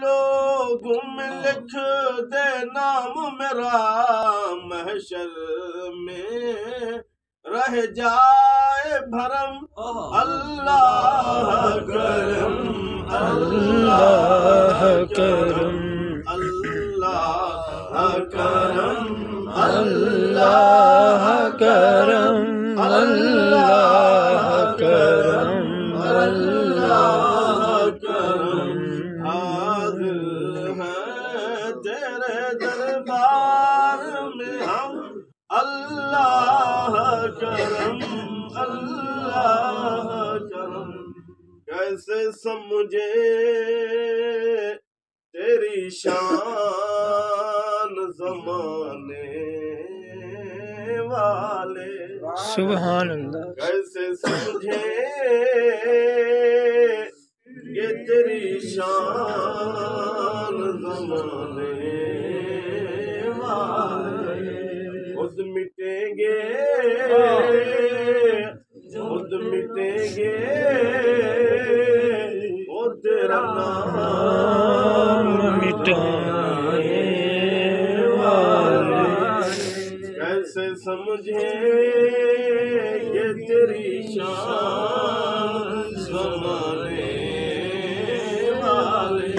لوگوں میں لکھ دے نام میرا، محشر میں رہ جائے بھرم، اللہ کرم اللہ کرم اللہ کرم اللہ کرم اللہ کرم اللہ کرم، حاضر ہیں تیرے دربار میں ہم، اللہ کرم اللہ کرم، کیسے سمجھے تیری شان زمانے والے، سبحان اللہ، کیسے سمجھے یہ تیری شان زمانے والے، خود مٹیں گے خود مٹیں گے وہ تیرا نام مٹانے والے، کیسے سمجھے یہ تیری شان زمانے والے،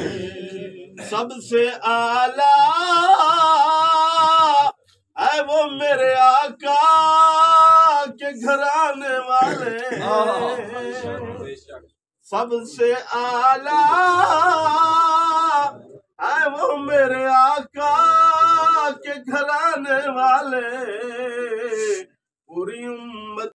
سب سے اعلیٰ اے وہ میرے آقا کے گھرانے والے، سب سے اعلیٰ اے وہ میرے آقا کے گھرانے والے، پوری امت